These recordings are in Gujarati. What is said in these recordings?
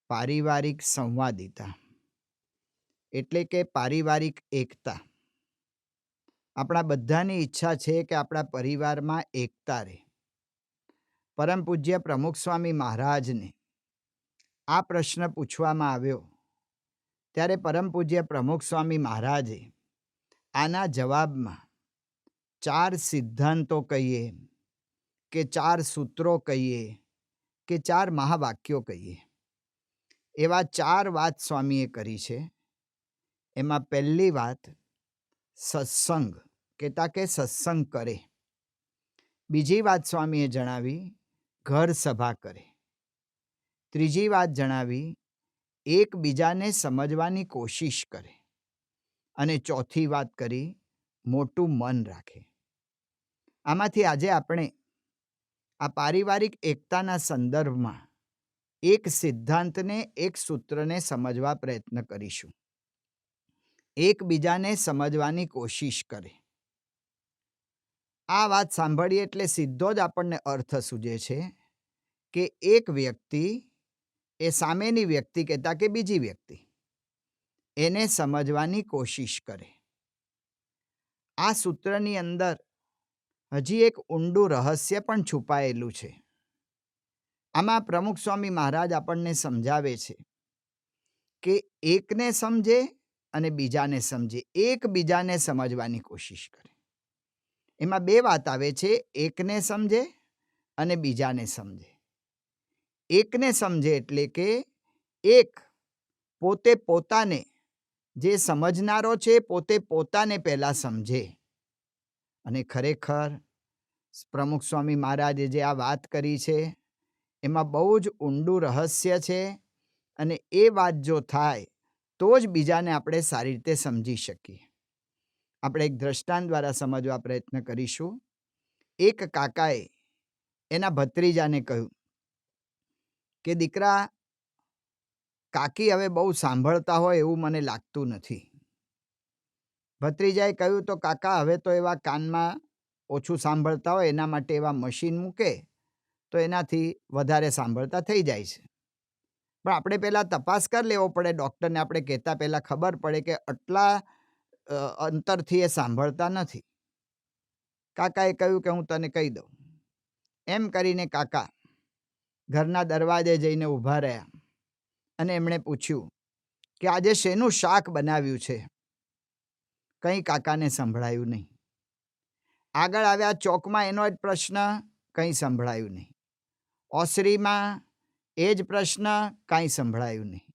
પારિવારિક સંવાદિતા એટલે કે પારિવારિક એકતા. આપણા બધાની ઈચ્છા છે કે આપણા પરિવારમાં એકતા રહે. પરમ પૂજ્ય પ્રમુખ સ્વામી મહારાજને આ પ્રશ્ન પૂછવામાં આવ્યો ત્યારે પરમ પૂજ્ય પ્રમુખ સ્વામી મહારાજે આના જવાબમાં 4 સિદ્ધાંતો કહીએ કે 4 સૂત્રો કહીએ કે 4 મહાવાક્યો કહીએ, એવા 4 વાત સ્વામીએ કરી છે. એમાં પહેલી વાત સત્સંગ, કહેતા કે સત્સંગ કરે. બીજી વાત સ્વામીએ જણાવી ઘર સભા કરે. ત્રીજી વાત જણાવી એકબીજાને સમજવાની કોશિશ કરે. અને ચોથી વાત કરી મોટું મન રાખે. આમાંથી આજે આપણે આ પારિવારિક એકતાના સંદર્ભમાં એક સિદ્ધાંતને, એક સૂત્રને સમજવા પ્રયત્ન કરીશું. એકબીજાને સમજવાની કોશિશ કરે. આ વાત સાંભળીએ એટલે સીધો જ આપણને અર્થ સૂજે છે કે એક વ્યક્તિ એ સામેની વ્યક્તિ, કહેતા કે બીજી વ્યક્તિ, એને સમજવાની કોશિશ કરે. આ સૂત્રની અંદર હજી એક ઊંડું રહસ્ય પણ છુપાયેલું છે. આમાં પ્રમુખ સ્વામી મહારાજ આપણને સમજાવે છે કે એકને સમજે અને બીજાને સમજે, એકબીજાને સમજવાની કોશિશ કરે. એમાં 2 વાત આવે છે, એકને સમજે અને બીજાને સમજે. એકને સમજે એટલે કે એક પોતે પોતાને, જે સમજનારો છે પોતે પોતાને પહેલાં સમજે. અને ખરેખર પ્રમુખ સ્વામી મહારાજે જે આ વાત કરી છે એમાં બહુ જ ઊંડું રહસ્ય છે. અને એ વાત જો થાય તો જ બીજાને આપણે સારી રીતે સમજી શકીએ. આપણે એક દ્રષ્ટાંત દ્વારા સમજવા પ્રયત્ન કરીશું. એક કાકાએ એના ભત્રીજાને કહ્યું કે દીકરા, કાકી હવે બહુ સાંભળતા હોય એવું મને લાગતું નથી. ભત્રીજાએ કહ્યું, તો કાકા હવે તો એવા કાનમાં ઓછું સાંભળતા હોય એના માટે એવા મશીન મૂકે તો એનાથી વધારે સાંભળતા થઈ જાય છે. પણ આપણે પહેલાં તપાસ કરી લેવો પડે, ડૉક્ટરને આપણે કહેતા પહેલાં ખબર પડે કે આટલા અંતરથી એ સાંભળતા નથી. કાકાએ કહ્યું કે હું તને કહી દઉં. એમ કરીને કાકા ઘરના દરવાજે જઈને ઊભા રહ્યા અને એમણે પૂછ્યું કે આજે શેનું શાક બનાવ્યું છે? કંઈ કાકાને સંભળાયું નહીં. આગળ આવ્યા ચોકમાં, એનો જ પ્રશ્ન, કંઈ સંભળાયું નહીં. ઓસરીમાં એ જ પ્રશ્ન, કાંઈ સંભળાયું નહીં.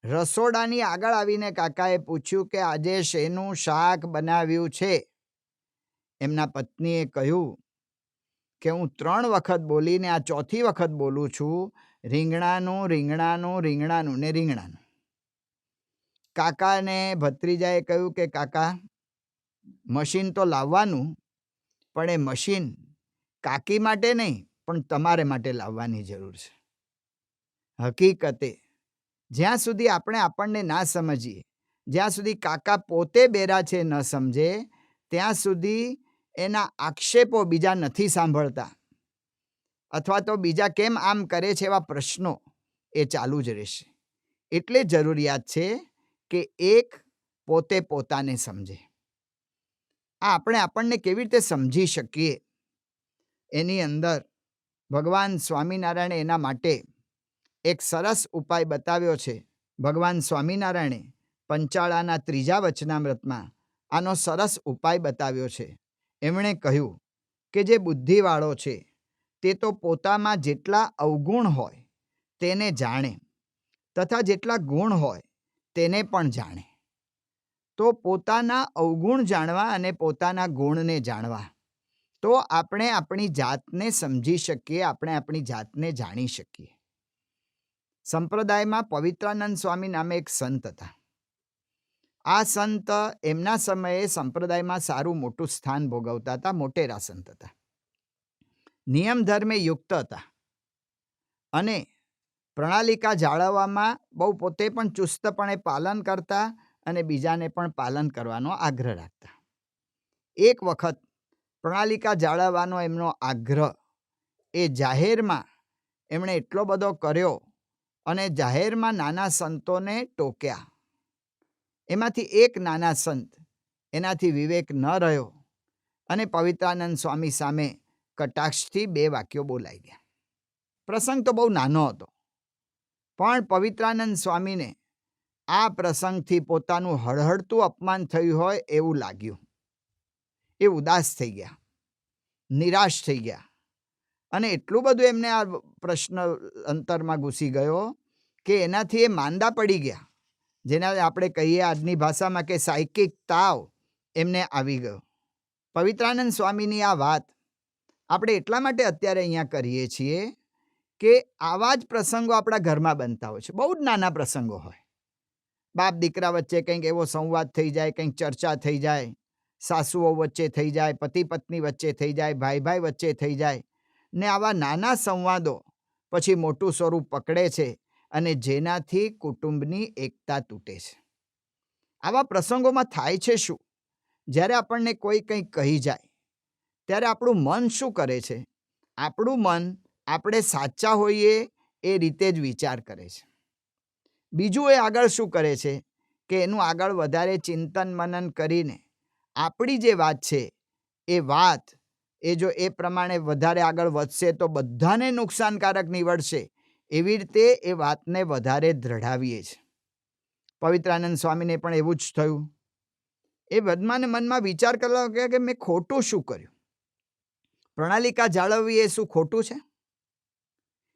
રસોડાની આગળ આવીને કાકાએ પૂછ્યું કે આજે શેનું શાક બનાવ્યું છે? એમના પત્નીએ કહ્યું કે હું 3 વખત બોલીને આ 4થી વખત બોલું છું, રીંગણાનું, રીંગણાનું, રીંગણાનું ને રીંગણાનું. કાકાને ભત્રીજાએ કહ્યું કે કાકા, મશીન તો લાવવાનું, પણ એ મશીન કાકી માટે નહીં પણ તમારે માટે લાવવાની જરૂર છે. હકીકતે જ્યાં સુધી આપણે આપણને ના સમજીએ, જ્યાં સુધી કાકા પોતે બેરા છે ન સમજે, ત્યાં સુધી એના આક્ષેપો બીજા નથી સાંભળતા, અથવા તો બીજા કેમ આમ કરે છે એવા પ્રશ્નો એ ચાલુ જ રહેશે. એટલે જરૂરિયાત છે કે એક પોતે પોતાને સમજે. આ આપણે આપણને કેવી રીતે સમજી શકીએ એની અંદર ભગવાન સ્વામિનારાયણે એના માટે એક સરસ ઉપાય બતાવ્યો છે. ભગવાન સ્વામિનારાયણે પંચાળાના 3જા વચનામૃતમાં આનો સરસ ઉપાય બતાવ્યો છે. એમણે કહ્યું કે જે બુદ્ધિવાળો છે તે તો પોતામાં જેટલા અવગુણ હોય તેને જાણે, તથા જેટલા ગુણ હોય તેને પણ જાણે. તો પોતાના અવગુણ જાણવા અને પોતાના ગુણને જાણવા, તો આપણે આપણી જાતને સમજી શકીએ, આપણે આપણી જાતને જાણી શકીએ. સંપ્રદાયમાં પવિત્રાનંદ સ્વામી નામે એક સંત હતા. આ સંત એમના સમયે સંપ્રદાયમાં સારું મોટું સ્થાન ભોગવતા હતા, મોટેરા સંત હતા. નિયમ ધર્મે યુક્ત હતા અને પ્રણાલિકા જાળવવામાં બહુ પોતે પણ ચુસ્તપણે પાલન કરતા અને બીજાને પણ પાલન કરવાનો આગ્રહ રાખતા. એક વખત પ્રણાલિકા જાળવવાનો એમનો આગ્રહ એ જાહેરમાં એમણે એટલો બધો કર્યો અને જાહેરમાં નાના સંતોને ટોક્યા. એમાંથી એક નાના સંત, એનાથી વિવેક ન રહ્યો અને પવિત્રાનંદ સ્વામી સામે કટાક્ષથી 2 વાક્યો બોલાઈ ગયા. પ્રસંગ તો બહુ નાનો હતો, પણ પવિત્રાનંદ સ્વામીને આ પ્રસંગથી પોતાનું હળહળતું અપમાન થયું હોય એવું લાગ્યું. એ ઉદાસ થઈ ગયા, નિરાશ થઈ ગયા અને એટલું બધું એમને આ પ્રશ્ન અંતરમાં ઘૂસી ગયો કે એનાથી એ માંદા પડી ગયા, જેના આપણે કહીએ આજની ભાષામાં કે સાયકિક તાવ એમને આવી ગયો. પવિત્રાનંદ સ્વામીની આ વાત આપણે એટલા માટે અત્યારે અહીંયા કરીએ છીએ કે આવા જ પ્રસંગો આપણા ઘરમાં બનતા હોય છે. બહુ જ નાના પ્રસંગો હોય, બાપ દીકરા વચ્ચે કંઈક એવો સંવાદ થઈ જાય, કંઈક ચર્ચા થઈ જાય, સાસુઓ વચ્ચે થઈ જાય, પતિ પત્ની વચ્ચે થઈ જાય, ભાઈ ભાઈ વચ્ચે થઈ જાય, ને આવા નાના સંવાદો પછી મોટું સ્વરૂપ પકડે છે અને જેનાથી કુટુંબની એકતા તૂટે છે. આવા પ્રસંગોમાં થાય છે શું? જ્યારે આપણને કોઈ કંઈક કહી જાય ત્યારે આપણું મન શું કરે છે? આપણું મન આપણે સાચા હોઈએ એ રીતે જ વિચાર કરે છે. બીજું એ આગળ શું કરે છે કે એનું આગળ વધારે ચિંતન મનન કરીને આપણી જે વાત છે એ વાત જો એ પ્રમાણે વધારે આગળ વધશે તો બધાને નુકસાનકારક નીવડશે, એવી રીતે એ વાતને વધારે દ્રઢાવીએ છીએ. પવિત્રાનંદ સ્વામીને પણ એવું જ થયું. એ મનમાં વિચાર કરવા લાગ્યા કે મેં ખોટું શું કર્યું? પ્રણાલિકા જાળવવી એ શું ખોટું છે?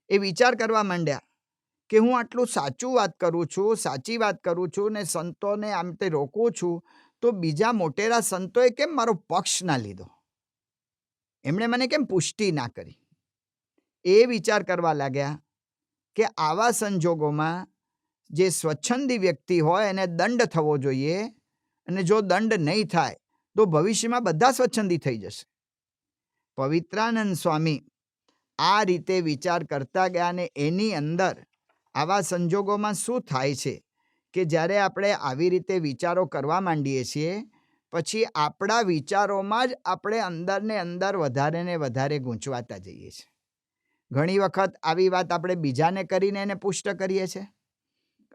એ વિચાર કરવા માંડ્યા કે હું આટલું સાચી વાત કરું છું ને સંતોને આમ તે રોકું છું, તો બીજા મોટેરા સંતોએ કેમ મારો પક્ષ ના લીધો? એમણે મને કેમ પુષ્ટિ ના કરી? એ વિચાર કરવા લાગ્યા કે આવા સંજોગોમાં જે સ્વચ્છંદી વ્યક્તિ હોય એને દંડ થવો જોઈએ, અને જો દંડ નહીં થાય તો ભવિષ્યમાં બધા સ્વચ્છંદી થઈ જશે. પવિત્રાનંદ સ્વામી આ રીતે વિચાર કરતા ગયા અને એની અંદર આવા સંજોગોમાં શું થાય છે કે જ્યારે આપણે આવી રીતે વિચારો કરવા માંડીએ છીએ, પછી આપણા વિચારોમાં જ આપણે અંદરને અંદર વધારે ને વધારે ગૂંચવાતા જઈએ છીએ. ઘણી વખત આવી વાત આપણે બીજાને કરીને એને પુષ્ટ કરીએ છીએ,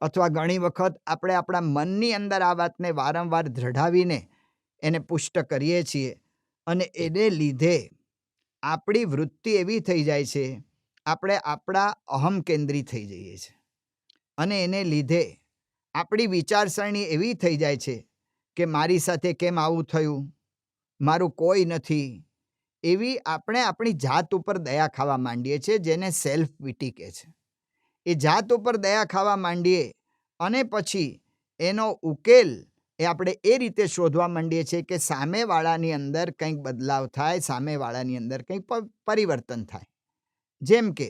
અથવા ઘણી વખત આપણે આપણા મનની અંદર આ વાતને વારંવાર દ્રઢાવીને એને પુષ્ટ કરીએ છીએ, અને એને લીધે આપણી વૃત્તિ એવી થઈ જાય છે, આપણે આપણા અહમ કેન્દ્રી થઈ જઈએ છીએ, અને એને લીધે આપણી વિચારસરણી એવી થઈ જાય છે કે મારી સાથે કેમ આવું થયું, મારું કોઈ નથી, એવી આપણે આપણી જાત ઉપર દયા ખાવા માંડીએ છીએ, જેને સેલ્ફ પિટી કહે છે. એ જાત ઉપર દયા ખાવા માંડીએ અને પછી એનો ઉકેલ આપણે એ રીતે શોધવા માંડીએ છીએ કે સામેવાળાની અંદર કંઈક બદલાવ થાય, સામેવાળાની અંદર કંઈક પરિવર્તન થાય. જેમ કે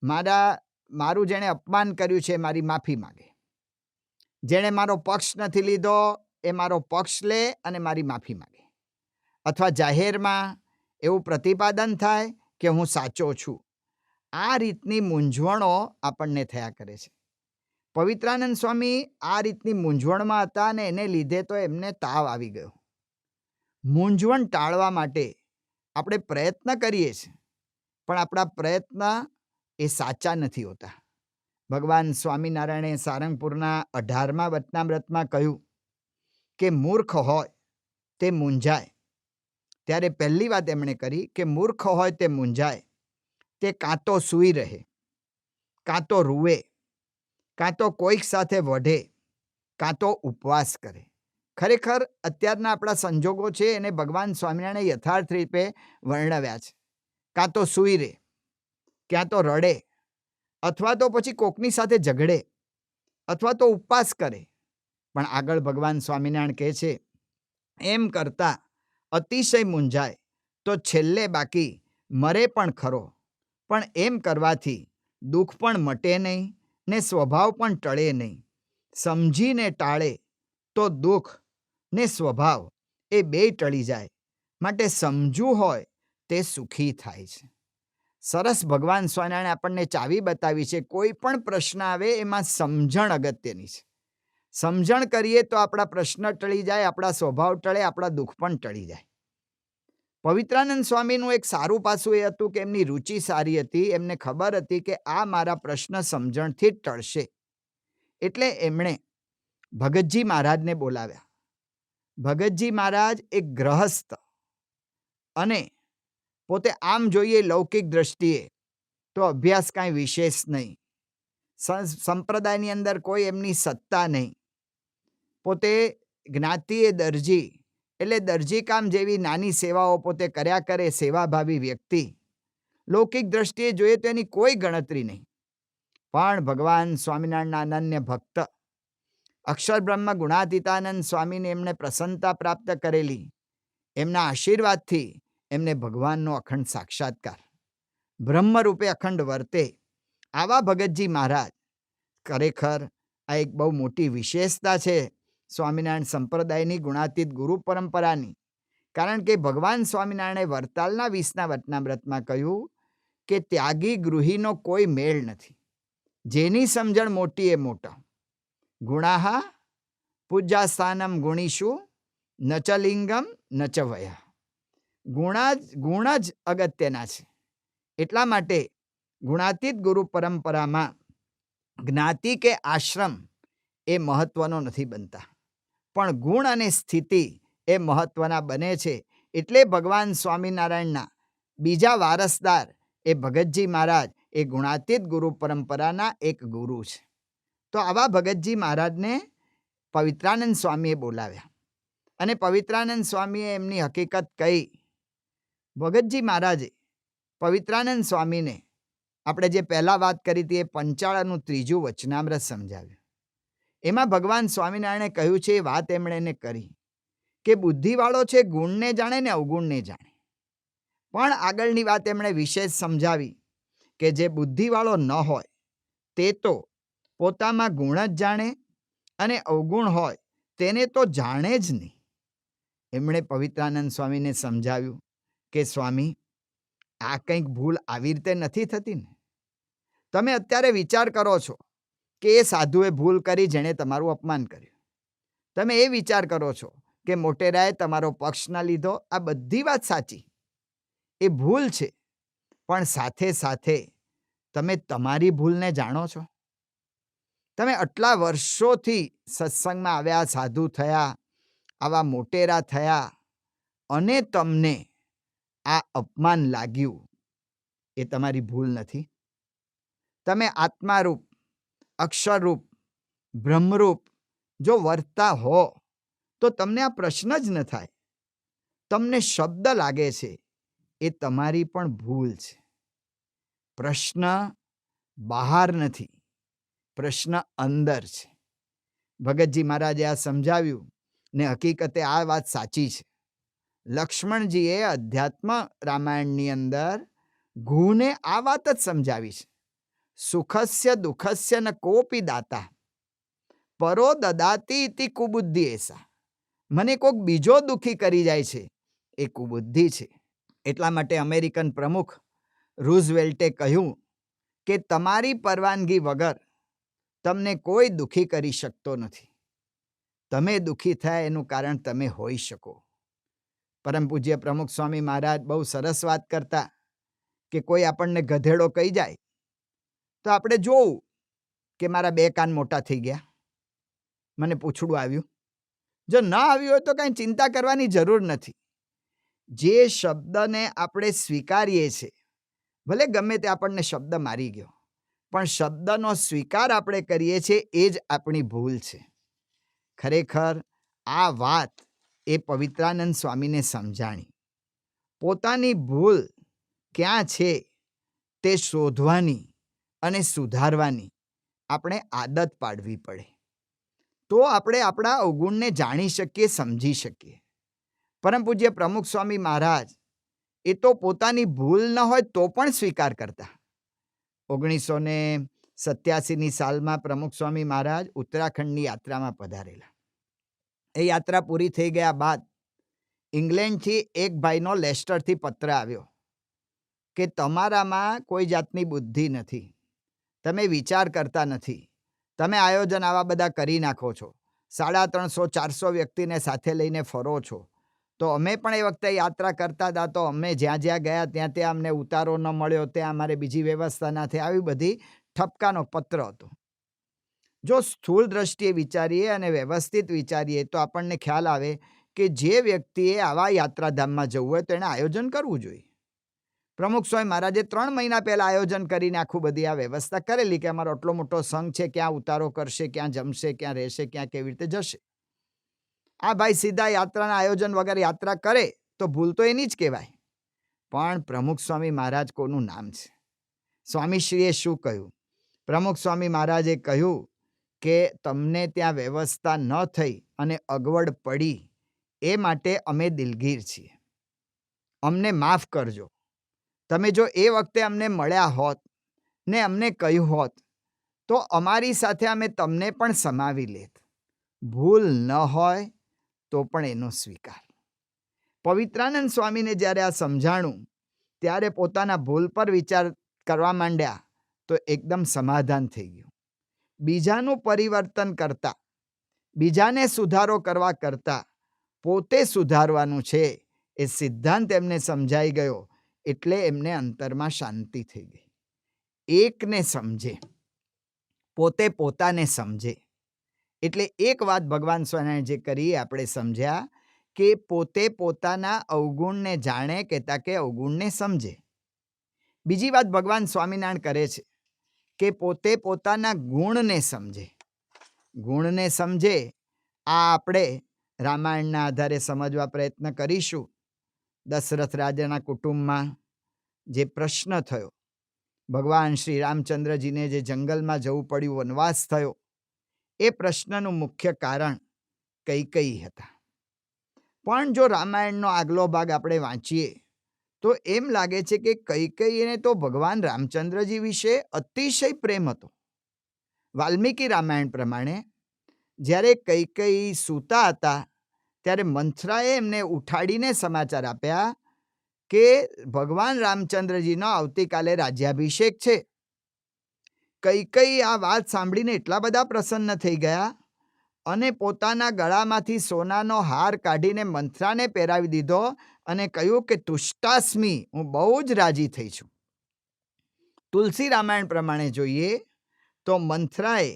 મારું જેણે અપમાન કર્યું છે મારી માફી માગે, જેણે મારો પક્ષ નથી લીધો એ મારો પક્ષ લે અને મારી માફી માગે, અથવા જાહેરમાં એવું પ્રતિપાદન થાય કે હું સાચો છું. આ રીતની મૂંઝવણો આપણને થયા કરે છે. પવિત્રાનંદ સ્વામી આ રીતની મૂંઝવણમાં હતા અને એને લીધે તો એમને તાવ આવી ગયો. મૂંઝવણ ટાળવા માટે આપણે પ્રયત્ન કરીએ છીએ, પણ આપણા પ્રયત્ન એ સાચા નથી હોતા. ભગવાન સ્વામિનારાયણે સારંગપુરના 18મા વચનામૃતમાં કહ્યું કે મૂર્ખ હોય તે મૂંઝાય. ત્યારે પહેલી વાત એમણે કરી કે મૂર્ખ હોય તે મૂંઝાય, તે કાં તો સૂઈ રહે, કાં તો રૂવે, કાં તો કોઈક સાથે વઢે, કાં તો ઉપવાસ કરે. ખરેખર અત્યારના આપણા સંજોગો છે એને ભગવાન સ્વામિનારાયણે યથાર્થ રૂપે વર્ણવ્યા છે. કાં તો સૂઈ રહે, ક્યાં તો રડે, અથવા તો પછી કોકની સાથે ઝઘડે, અથવા તો ઉપવાસ કરે. પણ આગળ ભગવાન સ્વામિનારાયણ કહે છે, એમ કરતા અતિશય મૂંઝાય તો છેલ્લે બાકી મરે પણ ખરો, પણ એમ કરવાથી દુઃખ પણ મટે નહીં ને સ્વભાવ પણ ટળે નહીં. સમજીને ટાળે તો દુઃખ ને સ્વભાવ એ બે ટળી જાય, માટે સમજવું હોય તે સુખી થાય છે. સરસ ભગવાન સ્વામિનારાયણે આપણને ચાવી બતાવી છે. કોઈ પણ પ્રશ્ન આવે એમાં સમજણ અગત્યની છે. સમજણ કરીએ તો આપણા પ્રશ્ન ટળી જાય, આપણા સ્વભાવ ટળે, આપણા દુઃખ પણ ટળી જાય. પવિત્રાનંદ સ્વામીનું એક સારું પાસું એ હતું કે એમની રુચિ સારી હતી. એમને ખબર હતી કે આ મારા પ્રશ્ન સમજણથી જ ટળશે. એટલે એમણે ભગતજી મહારાજને બોલાવ્યા. ભગતજી મહારાજ એક ગ્રહસ્થ અને પોતે આમ જોઈએ લૌકિક દ્રષ્ટિએ તો અભ્યાસ કાંઈ વિશેષ નહીં. સંપ્રદાયની અંદર કોઈ એમની સત્તા નહીં. પોતે જ્ઞાતિએ દરજી, એટલે દરજીકામ જેવી નાની સેવાઓ પોતે કર્યા કરે, સેવાભાવી વ્યક્તિ. લૌકિક દ્રષ્ટિએ જોઈએ તો એની કોઈ ગણતરી નહીં. પણ ભગવાન સ્વામિનારાયણના અનન્ય ભક્ત અક્ષર બ્રહ્મ ગુણાતીતાનંદ સ્વામીને એમણે પ્રસન્નતા પ્રાપ્ત કરેલી. એમના આશીર્વાદથી એમને ભગવાનનો અખંડ સાક્ષાત્કાર, બ્રહ્મરૂપે અખંડ વર્તે. આવા ભગતજી મહારાજ ખરેખર આ એક બહુ મોટી વિશેષતા છે સ્વામિનારાયણ સંપ્રદાયની ગુણાતીત ગુરુ પરંપરાની. કારણ કે ભગવાન સ્વામિનારાયણે વરતાલના 20ના વચનામૃતમાં કહ્યું કે ત્યાગી ગૃહીનો કોઈ મેળ નથી. જેની સમજણ મોટી એ મોટા. ગુણાહા પૂજ્યાસ્થાનમ ગુણીષુ ન ચ લિંગમ ન ચ વય. ગુણ જ અગત્યના છે. એટલા માટે ગુણાતીત ગુરુ પરંપરામાં જ્ઞાતિ કે આશ્રમ એ મહત્વનો નથી બનતા, પણ ગુણ અને સ્થિતિ એ મહત્વના બને છે. એટલે ભગવાન સ્વામિનારાયણના બીજા વારસદાર એ ભગતજી મહારાજ એ ગુણાતીત ગુરુ પરંપરાના એક ગુરુ છે. તો આવા ભગતજી મહારાજને પવિત્રાનંદ સ્વામીએ બોલાવ્યા અને પવિત્રાનંદ સ્વામીએ એમની હકીકત કહી. ભગતજી મહારાજે પવિત્રાનંદ સ્વામીને આપણે જે પહેલાં વાત કરી હતી એ પંચાળાનું 3જું વચનામૃત સમજાવ્યું. એમાં ભગવાન સ્વામિનારાયણે કહ્યું છે એ વાત એમણે એને કરી કે બુદ્ધિવાળો છે ગુણને જાણે ને અવગુણને જાણે. પણ આગળની વાત એમણે વિશેષ સમજાવી કે જે બુદ્ધિવાળો ન હોય તે તો પોતામાં ગુણ જ જાણે અને અવગુણ હોય તેને તો જાણે જ નહીં. એમણે પવિત્રાનંદ સ્વામીને સમજાવ્યું કે સ્વામી, આ કંઈક ભૂલ આવી રીતે નથી થતી ને. તમે અત્યારે વિચાર કરો છો કે એ સાધુએ ભૂલ કરી જેણે તમારું અપમાન કર્યું. તમે એ વિચાર કરો છો કે મોટેરાએ તમારો પક્ષ ના લીધો. આ બધી વાત સાચી, એ ભૂલ છે. પણ સાથે સાથે તમે તમારી ભૂલને જાણો છો. તમે આટલા વર્ષોથી સત્સંગમાં આવ્યા, સાધુ થયા, આવા મોટેરા થયા અને તમને આ અપમાન લાગ્યું, એ તમારી ભૂલ નથી. તમે આત્મારૂપ, અક્ષરરૂપ, બ્રહ્મરૂપ જો વર્તા હો તો તમને આ પ્રશ્ન જ ન થાય. તમને શબ્દ લાગે છે એ તમારી પણ ભૂલ છે. પ્રશ્ન બહાર નથી, પ્રશ્ન અંદર છે. ભગતજી મહારાજે આ સમજાવ્યું ને હકીકતે આ વાત સાચી છે. લક્ષ્મણજીએ અધ્યાત્મ રામાયણની અંદર ઘુને આ વાત જ સમજાવી છે. સુખસ્ય દુઃખસ્ય ન કોપી દાતા પરો દદાતી ઇતિ કુબુદ્ધિ એસા. મને કોઈક બીજો દુઃખી કરી જાય છે એ કુબુદ્ધિ છે. એટલા માટે અમેરિકન પ્રમુખ રૂઝવેલ્ટે કહ્યું કે તમારી પરવાનગી વગર તમને કોઈ દુઃખી કરી શકતો નથી. તમે દુઃખી થયા એનું કારણ તમે હોઈ શકો. પરમ પૂજ્ય પ્રમુખ સ્વામી મહારાજ બહુ સરસ વાત કરતા કે કોઈ આપણને ગધેડો કહી જાય તો આપણે જોવું કે મારા 2 કાન મોટા થઈ ગયા, મને પૂંછડું આવ્યું. જો ના આવ્યું હોય તો કાંઈ ચિંતા કરવાની જરૂર નથી. જે શબ્દને આપણે સ્વીકારીએ છીએ, ભલે ગમે તે આપણને શબ્દ મારી ગયો, પણ શબ્દનો સ્વીકાર આપણે કરીએ છીએ એ જ આપણી ભૂલ છે. ખરેખર આ વાત એ પવિત્રાનંદ સ્વામીને સમજાણી. પોતાની ભૂલ ક્યાં છે તે શોધવાની અને સુધારવાની આપણે આદત પાડવી પડે. તો આપણે આપણા અવગુણને જાણી શકીએ, સમજી શકીએ. પરમ પૂજ્ય પ્રમુખ સ્વામી મહારાજ એ તો પોતાની ભૂલ ન હોય તો પણ સ્વીકાર કરતા. 1987ની સાલમાં પ્રમુખ સ્વામી મહારાજ ઉત્તરાખંડની યાત્રામાં પધારેલા. એ યાત્રા પૂરી થઈ ગયા બાદ ઇંગ્લેન્ડથી એક ભાઈનો લેસ્ટરથી પત્ર આવ્યો કે તમારામાં કોઈ જાતની બુદ્ધિ નથી, તમે વિચાર કરતા નથી, તમે આયોજન આવા બધા કરી નાખો છો, 350-400 વ્યક્તિને સાથે લઈને ફરો છો, તો અમે પણ એ વખતે યાત્રા કરતા હતા, તો અમે જ્યાં જ્યાં ગયા ત્યાં ત્યાં અમને ઉતારો ન મળ્યો, ત્યાં અમારે બીજી વ્યવસ્થા ના થઈ, આવી બધી ઠપકાનો પત્ર હતો. જો સ્થૂળ દ્રષ્ટિએ વિચારીએ અને વ્યવસ્થિત વિચારીએ તો આપણને ખ્યાલ આવે કે જે વ્યક્તિએ આવા યાત્રાધામમાં જવું હોય તો એણે આયોજન કરવું જોઈએ. પ્રમુખ સ્વામી મહારાજે 3 મહિના પહેલા આયોજન કરીને આખું બધી આ વ્યવસ્થા કરેલી કે અમારો આટલો મોટો સંઘ છે, ક્યાં ઉતારો કરશે, ક્યાં જમશે, ક્યાં રહેશે, ક્યાં કેવી રીતે જશે. આ ભાઈ સીધા યાત્રાના આયોજન વગર યાત્રા કરે તો ભૂલ તો એની જ કહેવાય. પણ પ્રમુખ સ્વામી મહારાજ કોનું નામ છે? સ્વામીશ્રીએ શું કહ્યું? પ્રમુખ સ્વામી મહારાજે કહ્યું કે તમને ત્યાં વ્યવસ્થા ન થઈ અને અગવડ પડી એ માટે અમે દિલગીર છીએ. અમને માફ કરજો. તમે જો એ વખતે અમને મળ્યા હોત ને અમને કહ્યું હોત તો અમારી સાથે અમે તમને પણ સમાવી લેત. ભૂલ ન હોય તો પણ એનો સ્વીકાર. પવિત્રાનંદ સ્વામીને જ્યારે આ સમજાણું ત્યારે પોતાના ભૂલ પર વિચાર કરવા માંડ્યા તો એકદમ સમાધાન થઈ ગયું. બીજાનું પરિવર્તન કરતા, બીજાને સુધારો કરવા કરતા પોતે સુધારવાનું છે એ સિદ્ધાંત એમને સમજાઈ ગયો એટલે એમને અંતરમાં શાંતિ થઈ ગઈ. એકને સમજે, પોતે પોતાને સમજે. એટલે એક વાત ભગવાન સ્વામિનારાયણ જે કરી આપણે સમજ્યા કે પોતે પોતાના અવગુણને જાણે કહેતા કે અવગુણને સમજે. બીજી વાત ભગવાન સ્વામિનારાયણ કરે છે કે પોતે પોતાના ગુણને સમજે. ગુણને સમજે આ આપણે રામાયણના આધારે સમજવા પ્રયત્ન કરીશું. દશરથ રાજાના કુટુંબમાં જે પ્રશ્ન થયો, ભગવાન શ્રી રામચંદ્રજીને જે જંગલમાં જવું પડ્યું, વનવાસ થયો, એ પ્રશ્નનું મુખ્ય કારણ કૈકેયી હતા. પણ જો રામાયણનો આગલો ભાગ આપણે વાંચીએ તો એમ લાગે છે કે કૈકેયીને તો ભગવાન રામચંદ્રજી વિશે અતિશય પ્રેમ હતો. વાલ્મીકી રામાયણ પ્રમાણે જ્યારે કૈકેયી સૂતા હતા ત્યારે મંથરાએ એમને ઉઠાડીને સમાચાર આપ્યા કે ભગવાન રામચંદ્રજીનો આવતીકાલે રાજ્યાભિષેક છે. કૈકેયી આ વાત સાંભળીને એટલા બધા પ્રસન્ન થઈ ગયા અને પોતાના ગળામાંથી સોનાનો હાર કાઢીને મંથરાને પહેરાવી દીધો અને કહ્યું કે તુષ્ટાસ્મી, હું બહુ જ રાજી થઈ છું. તુલસી રામાયણ પ્રમાણે જોઈએ તો મંથરાએ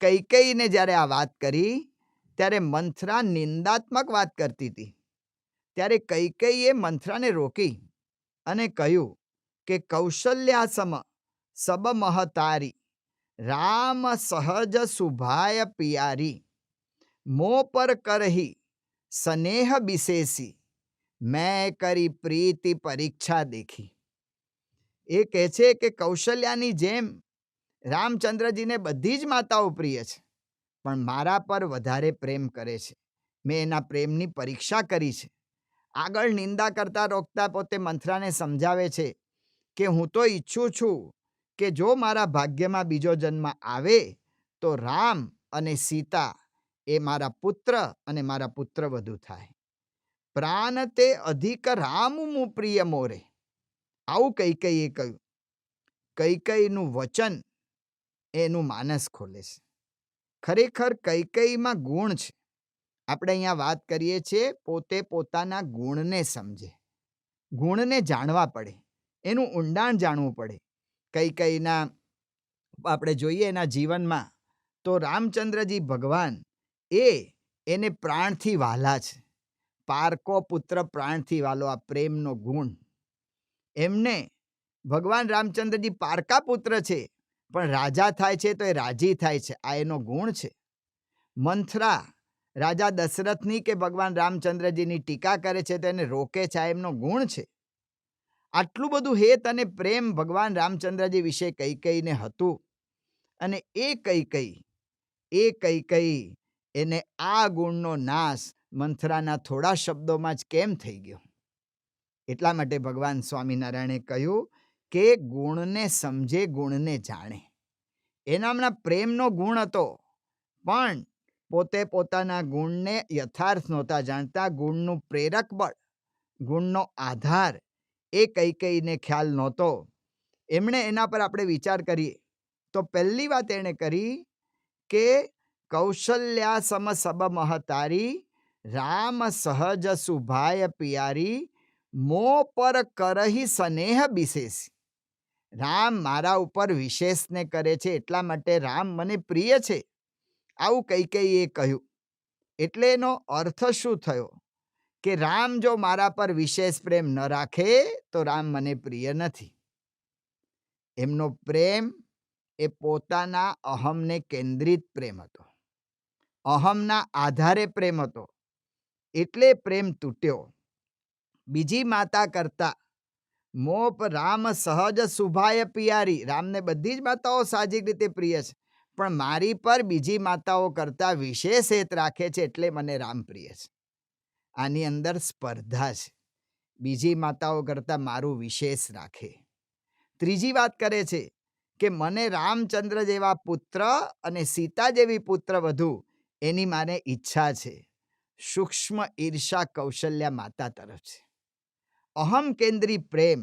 કૈકેયીને જ્યારે આ વાત કરી ત્યારે મંથરા નિંદાત્મક વાત કરતી હતી. ત્યારે કૈકેયીએ મંથરાને રોકી અને કહ્યું કે કૌશલ્યાસમ સબ મહતારી, રામ સહજ સુભાય પિયારી, મો પર કરહી સ્નેહ બિશેષી, મેં કરી પ્રીતિ પરીક્ષા દેખી. એ કહે છે કે કૌશલ્યાની જેમ રામચંદ્રજીને બધી જ માતાઓ પ્રિય છે, પણ મારા પર વધારે પ્રેમ કરે છે. મેં એના પ્રેમની પરીક્ષા કરી છે. આગળ નિંદા કરતા રોકતા પોતે મંથરાને સમજાવે છે કે હું તો ઈચ્છું છું કે જો મારા ભાગ્યમાં બીજો જન્મ આવે તો રામ અને સીતા એ મારા પુત્ર અને મારા પુત્રવધુ થાય. પ્રાણ તે અધિક રામ મુ પ્રિય મોરે. આવું કૈકેયીએ કહ્યું. કૈકેયીનું વચન એનું માનસ ખોલે છે. ખરેખર કૈકેયીમાં ગુણ છે. આપણે અહીંયા વાત કરીએ છીએ પોતે પોતાના ગુણને સમજે. ગુણને જાણવા પડે, એનું ઊંડાણ જાણવું પડે. કૈકેયીના આપણે જોઈએ એના જીવનમાં તો રામચંદ્રજી ભગવાન એને પ્રાણથી વહાલા છે. પારકો પુત્ર પ્રાણથી વાલો, આ પ્રેમનો ગુણ. એમને ભગવાન રામચંદ્રજી પારકા પુત્ર છે પણ રાજા થાય છે તો એ રાજી થાય છે, આ એનો ગુણ છે. મંથરા રાજા દશરથની કે ભગવાન રામચંદ્રજીની ટીકા કરે છે તો એને રોકે છે, આ એમનો ગુણ છે. આટલું બધું હેત અને પ્રેમ ભગવાન રામચંદ્રજી વિશે કૈકેયીને હતું અને એ કૈકેયી એને આ ગુણનો નાશ મંથરાના થોડા શબ્દોમાં જ કેમ થઈ ગયો? એટલા માટે ભગવાન સ્વામિનારાયણે કહ્યું કે ગુણને સમજે, ગુણને જાણે. એનામાં પ્રેમનો ગુણ હતો પણ પોતે પોતાના ગુણને યથાર્થ નહોતા જાણતા. ગુણનું પ્રેરક બળ, ગુણનો આધાર એ કૈકેયીને ખ્યાલ નહોતો. એમણે એના પર આપણે વિચાર કરીએ તો પહેલી વાત એણે કરી કે કૌશલ્યા સમ સબ મહતારી, રામ સહજ સુભાય પિયારી, મો પર કરહી સ્નેહ વિશેષ. રામ મારા ઉપર વિશેષને કરે છે, એટલા માટે રામ મને પ્રિય છે. આવું કૈકેયીએ કહ્યું. એટલે એનો અર્થ શું થયો કે રામ જો મારા પર વિશેષ પ્રેમ ન રાખે તો રામ મને પ્રિય નથી. એમનો પ્રેમ એ પોતાના અહમને કેન્દ્રિત પ્રેમ હતો. અહમના આધારે પ્રેમ હતો. એટલે પ્રેમ તૂટ્યો. બીજી માતા કરતા મોપ રામ સહજ શુભાય પિયારી. રામને બધી જ માતાઓ સાહજિક રીતે પ્રિય છે, પણ મારી પર બીજી માતાઓ કરતા વિશેષ હેત રાખે છે, એટલે મને રામ પ્રિય છે. આની અંદર સ્પર્ધા છે. બીજી માતાઓ કરતા મારું વિશેષ રાખે. ત્રીજી વાત કરે છે કે મને રામચંદ્ર જેવા પુત્ર અને સીતા જેવી પુત્ર વધુ એની માને ઈચ્છા છે. સૂક્ષ્મ ઈર્ષા કૌશલ્યા માતા તરફ છે. અહમ કેન્દ્રી પ્રેમ,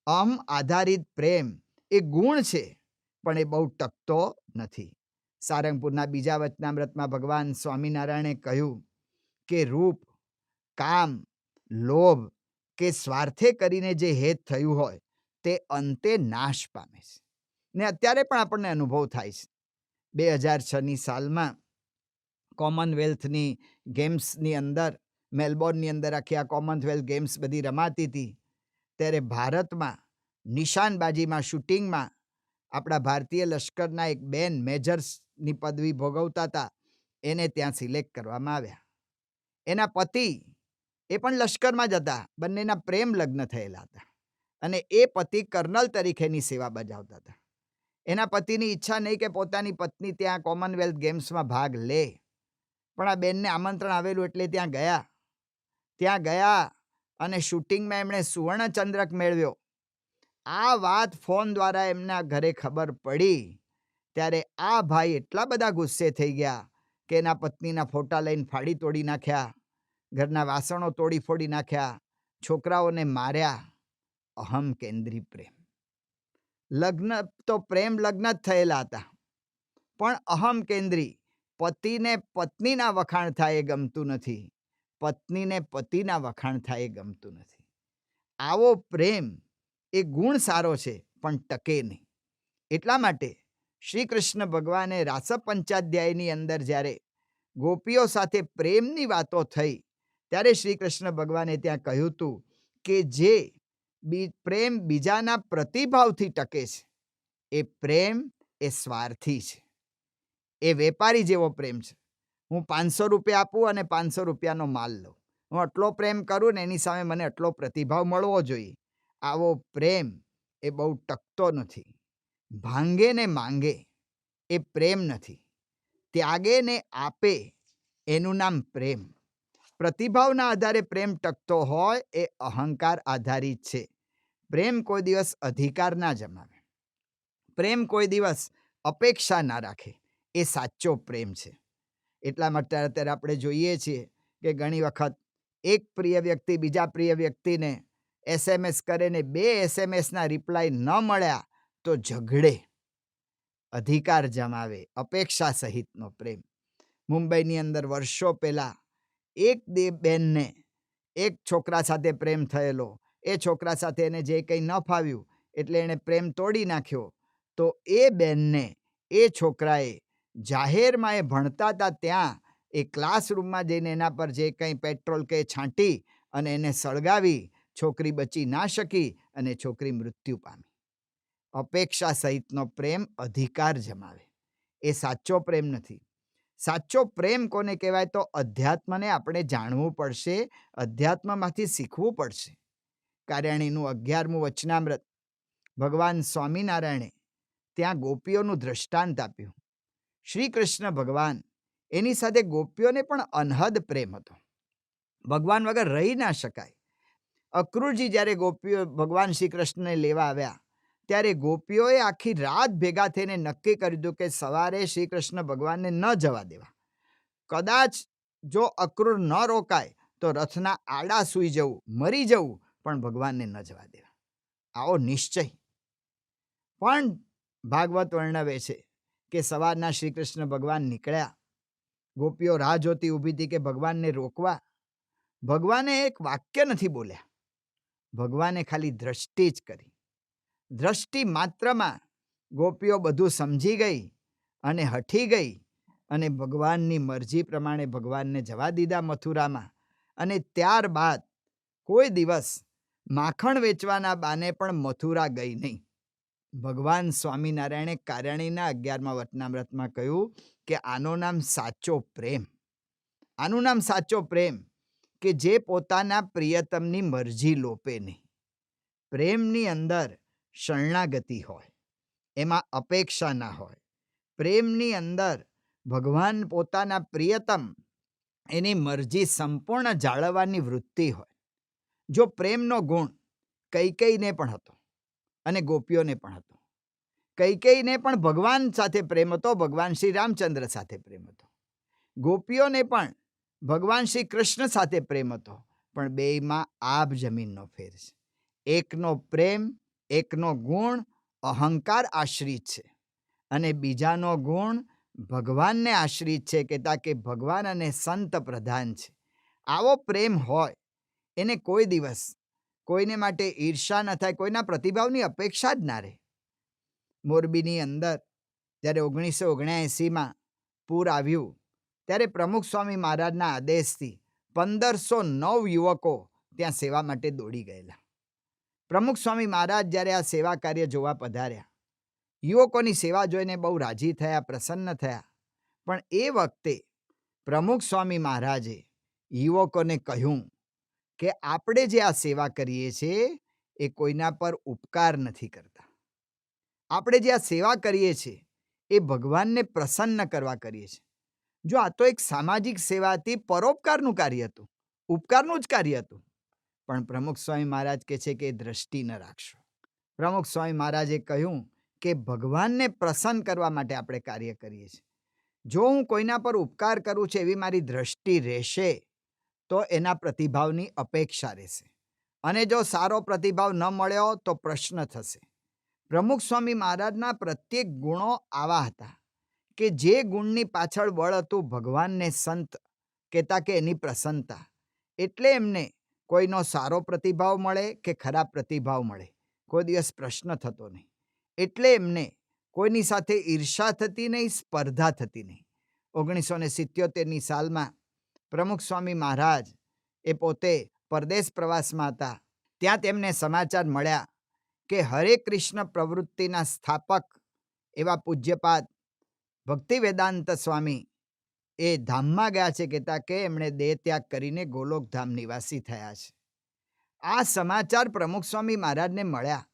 અહમ આધારિત પ્રેમ એ ગુણ છે, પણ એ બહુ ટકતો નથી. સારંગપુરના બીજા વચનામૃતમાં ભગવાન સ્વામિનારાયણે કહ્યું કે રૂપ, કામ, લોભ કે સ્વાર્થે કરીને જે હેત થયું હોય તે અંતે નાશ પામે છે. ને અત્યારે પણ આપણને અનુભવ થાય છે. 2006ની સાલમાં કોમનવેલ્થની ગેમ્સની અંદર, મેલબોર્નની અંદર આખી આ કોમનવેલ્થ ગેમ્સ બધી રમાતી હતી, ત્યારે ભારતમાં નિશાનબાજીમાં, શૂટિંગમાં આપણા ભારતીય લશ્કરના એક બેન મેજર્સની પદવી ભોગવતા હતા. એને ત્યાં સિલેક્ટ કરવામાં આવ્યા. એના પતિ એ પણ લશ્કરમાં જ હતા. બંનેના પ્રેમ લગ્ન થયેલા હતા અને એ પતિ કર્નલ તરીકેની સેવા બજાવતા હતા. એના પતિની ઈચ્છા નહીં કે પોતાની પત્ની ત્યાં કોમનવેલ્થ ગેમ્સમાં ભાગ લે, પણ આ બેનને આમંત્રણ આવેલું એટલે ત્યાં ગયા. ત્યાં ગયા અને શૂટિંગમાં એમણે સુવર્ણચંદ્રક મેળવ્યો. આ વાત ફોન દ્વારા એમના ઘરે ખબર પડી ત્યારે આ ભાઈ એટલા બધા ગુસ્સે થઈ ગયા કે એના પત્નીના ફોટા લઈને ફાડી તોડી નાખ્યા, ઘરના વાસણો તોડી ફોડી નાખ્યા, છોકરાઓને માર્યા. અહમ કેન્દ્રી પ્રેમ. લગ્ન તો પ્રેમ લગ્ન જ થયેલા હતા, પણ અહમ કેન્દ્રી. પતિને પત્નીના વખાણ થાય એ ગમતું નથી, પત્નીને પતિના વખાણ થાય એ ગમતું નથી. આવો પ્રેમ એ ગુણ સારો છે, પણ ટકે નહીં. એટલા માટે શ્રી કૃષ્ણ ભગવાને રાસપંચાધ્યાયની અંદર જ્યારે ગોપીઓ સાથે પ્રેમની વાતો થઈ ત્યારે શ્રી કૃષ્ણ ભગવાને ત્યાં કહ્યું હતું કે જે પ્રેમ બીજાના પ્રતિભાવથી ટકે છે એ પ્રેમ એ સ્વાર્થી છે. એ વેપારી જેવો પ્રેમ છે. હું 500 રૂપિયા આપું અને 500 રૂપિયાનો માલ લઉં. હું આટલો પ્રેમ કરું ને એની સામે મને આટલો પ્રતિભાવ મળવો જોઈએ. આવો પ્રેમ એ બહુ ટકતો નથી. ભાંગે ને માંગે એ પ્રેમ નથી. ત્યાગે ને આપે એનું નામ પ્રેમ. પ્રતિભાવના આધારે પ્રેમ ટકતો હોય એ અહંકાર આધારિત છે. પ્રેમ કોઈ દિવસ અધિકાર ના જમાવે. પ્રેમ કોઈ દિવસ અપેક્ષા ના રાખે. એ સાચો પ્રેમ છે. એટલા માટે અત્યારે આપણે જોઈએ છીએ કે ઘણી વખત એક પ્રિય વ્યક્તિ બીજા પ્રિય વ્યક્તિને SMS કરે ને 2 SMSના રિપ્લાય ન મળ્યા તો ઝઘડે, અધિકાર જમાવે, અપેક્ષા સહિતનો પ્રેમ. મુંબઈની અંદર વર્ષો પહેલા એક બેનને એક છોકરા સાથે પ્રેમ થયેલો. એ છોકરા સાથે એને જે કંઈ ન ફાવ્યું એટલે એણે પ્રેમ તોડી નાખ્યો. તો એ બેનને એ છોકરાએ જાહેરમાં એ ભણતા હતા ત્યાં એ ક્લાસરૂમમાં જઈને એના પર જે કંઈ પેટ્રોલ કે છાંટી અને એને સળગાવી. છોકરી બચી ના શકી અને છોકરી મૃત્યુ પામી. અપેક્ષા સહિતનો પ્રેમ અધિકાર જમાવે. એ સાચો પ્રેમ નથી. સાચો પ્રેમ કોને કહેવાય? તો અધ્યાત્મને આપણે જાણવું પડશે, અધ્યાત્મમાંથી શીખવું પડશે. કાર્યાણીનું 11મું વચનામૃત ભગવાન સ્વામિનારાયણે ત્યાં ગોપીઓનું દ્રષ્ટાંત આપ્યું. શ્રી કૃષ્ણ ભગવાન એની સાથે ગોપીઓને પણ અનહદ પ્રેમ હતો. ભગવાન વગર રહી ના શકાય. અક્રૂરજી જ્યારે ગોપીઓ ભગવાન શ્રી કૃષ્ણને લેવા આવ્યા ત્યારે ગોપીઓએ આખી રાત ભેગા થઈને નક્કી કરી દીધું કે સવારે શ્રી કૃષ્ણ ભગવાનને ન જવા દેવા. કદાચ જો અક્રૂર ન રોકાય તો રથના આડા સૂઈ જવું, મરી જવું, પણ ભગવાનને ન જવા દેવા. આવો નિશ્ચય. પણ ભાગવત વર્ણવે છે કે સવારના શ્રી કૃષ્ણ ભગવાન નીકળ્યા ગોપીઓ રાહ જોતી ઊભી હતી કે ભગવાનને રોકવા. ભગવાને એક વાક્ય નથી બોલ્યા. ભગવાને ખાલી દ્રષ્ટિ જ કરી. દ્રષ્ટિ માત્રમાં ગોપીઓ બધું સમજી ગઈ અને હઠી ગઈ અને ભગવાનની મરજી પ્રમાણે ભગવાનને જવા દીધા મથુરામાં. અને ત્યારબાદ કોઈ દિવસ માખણ વેચવાના બાને પણ મથુરા ગઈ નહીં. ભગવાન સ્વામિનારાયણે કાર્યાણીના 11મા વચનામૃતમાં કહ્યું કે આનું નામ સાચો પ્રેમ. આનું નામ સાચો પ્રેમ, કે જે પોતાના પ્રિયતમની મરજી લોપે નહીં. પ્રેમની અંદર શરણાગતિ હોય, એમાં અપેક્ષા ના હોય. પ્રેમની અંદર ભગવાન પોતાના પ્રિયતમ એની મરજી સંપૂર્ણ જાળવવાની વૃત્તિ હોય. જો પ્રેમનો ગુણ કૈકેયીને પણ હતો અને ગોપીઓને પણ હતો. કૈકેયીને પણ ભગવાન સાથે પ્રેમ હતો, ભગવાન શ્રી રામચંદ્ર સાથે પ્રેમ હતો. ગોપીઓને પણ ભગવાન શ્રી કૃષ્ણ સાથે પ્રેમ હતો. પણ બેયમાં આબ જમીનનો ફેર છે. એકનો પ્રેમ, એકનો ગુણ અહંકાર આશ્રિત છે અને બીજાનો ગુણ ભગવાનને આશ્રિત છે, કહેતા કે ભગવાન અને સંત પ્રધાન છે. આવો પ્રેમ હોય એને કોઈ દિવસ કોઈને માટે ઈર્ષા ન થાય, કોઈના પ્રતિભાવની અપેક્ષા જ ના રહે. મોરબીની અંદર જ્યારે 1979માં પૂર આવ્યું ત્યારે પ્રમુખ સ્વામી મહારાજના આદેશથી 1509 યુવકો ત્યાં સેવા માટે દોડી ગયેલા. પ્રમુખ સ્વામી મહારાજ જ્યારે આ સેવા કાર્ય જોવા પધાર્યા, યુવકોની સેવા જોઈને બહુ રાજી થયા, પ્રસન્ન થયા. પણ એ વખતે પ્રમુખ સ્વામી મહારાજે યુવકોને કહ્યું કે આપણે જે આ સેવા કરીએ છીએ એ કોઈના પર ઉપકાર નથી કરતા. આપણે જે આ સેવા કરીએ છીએ એ ભગવાનને પ્રસન્ન કરવા કરીએ છીએ. જો આ તો એક સામાજિક સેવા હતી, પરોપકારનું કાર્ય હતું, ઉપકારનું જ કાર્ય હતું. પણ પ્રમુખ સ્વામી મહારાજ કહે છે કે એ દ્રષ્ટિ ન રાખશો. પ્રમુખ સ્વામી મહારાજે કહ્યું કે ભગવાનને પ્રસન્ન કરવા માટે આપણે કાર્ય કરીએ છીએ. જો હું કોઈના પર ઉપકાર કરું છું એવી મારી દ્રષ્ટિ રહેશે તો એના પ્રતિભાવની અપેક્ષા રહેશે, અને જો સારો પ્રતિભાવ ન મળ્યો તો પ્રશ્ન થશે. પ્રમુખ સ્વામી મહારાજના પ્રત્યેક ગુણો આવા હતા કે જે ગુણની પાછળ બળ હતું ભગવાનને સંત, કહેતા કે એની પ્રસન્નતા. એટલે એમને કોઈનો સારો પ્રતિભાવ મળે કે ખરાબ પ્રતિભાવ મળે, કોઈ દિવસ પ્રશ્ન થતો નહીં. એટલે એમને કોઈની સાથે ઈર્ષા થતી નહીં, સ્પર્ધા થતી નહીં. 1977ની સાલમાં પ્રમુખ સ્વામી મહારાજ એ પોતે પરદેશ પ્રવાસમાં હતા. ત્યાં તેમને સમાચાર મળ્યા કે હરે કૃષ્ણ પ્રવૃત્તિના સ્થાપક એવા પૂજ્યપાદ ભક્તિવેદાંત સ્વામી એ ધામમાં ગયા છે, કહેતા કે એમણે દેહ ત્યાગ કરીને ગોલોકધામ નિવાસી થયા છે. આ સમાચાર પ્રમુખ સ્વામી મહારાજને મળ્યા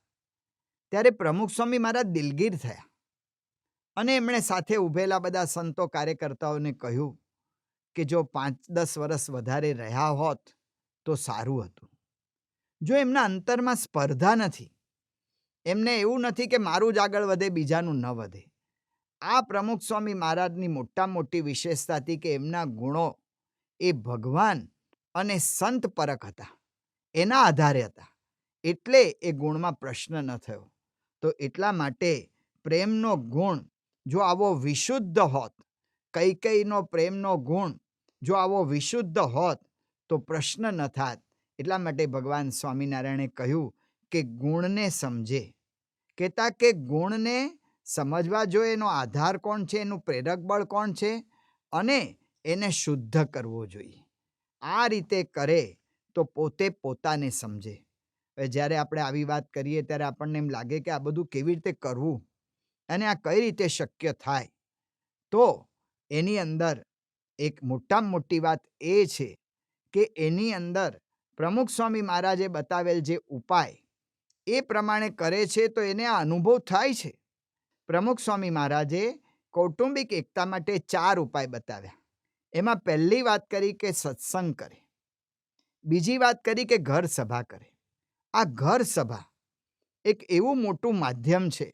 ત્યારે પ્રમુખ સ્વામી મહારાજ દિલગીર થયા અને એમણે સાથે ઊભેલા બધા સંતો કાર્યકર્તાઓને કહ્યું કે જો 5-10 વર્ષ વધારે રહ્યા હોત તો સારું હતું. જો એમના અંતરમાં સ્પર્ધા નથી, એમને એવું નથી કે મારું જ આગળ વધે, બીજાનું ન વધે. આ પ્રમુખ સ્વામી મહારાજની મોટા મોટી વિશેષતા હતી કે એમના ગુણો એ ભગવાન અને સંત પરક હતા, એના આધારે હતા. એટલે એ ગુણમાં પ્રશ્ન ન થયો. તો એટલા માટે પ્રેમનો ગુણ જો આવો વિશુદ્ધ હોત, કૈકેયીનો પ્રેમનો ગુણ જો આવો વિશુદ્ધ હોત તો પ્રશ્ન ન થાત. એટલા માટે ભગવાન સ્વામિનારાયણે કહ્યું કે ગુણને સમજે, કહેતા કે ગુણને સમજવા જોઈએ, એનો આધાર કોણ છે, એનું પ્રેરક બળ કોણ છે, અને એને શુદ્ધ કરવો જોઈએ. આ રીતે કરે તો પોતે પોતાને સમજે. હવે જ્યારે આપણે આવી વાત કરીએ ત્યારે આપણને એમ લાગે કે આ બધું કેવી રીતે કરવું અને આ કઈ રીતે શક્ય થાય. તો એની અંદર એક મોટામાં મોટી વાત એ છે કે એની અંદર પ્રમુખ સ્વામી મહારાજે બતાવેલ જે ઉપાય એ પ્રમાણે કરે છે તો એને આ અનુભવ થાય છે. પ્રમુખ સ્વામી મહારાજે કૌટુંબિક એકતા માટે 4 ઉપાય બતાવ્યા. એમાં પહેલી વાત કરી કે સત્સંગ કરે, બીજી વાત કરી કે ઘર સભા કરે. આ ઘર સભા એક એવું મોટું માધ્યમ છે.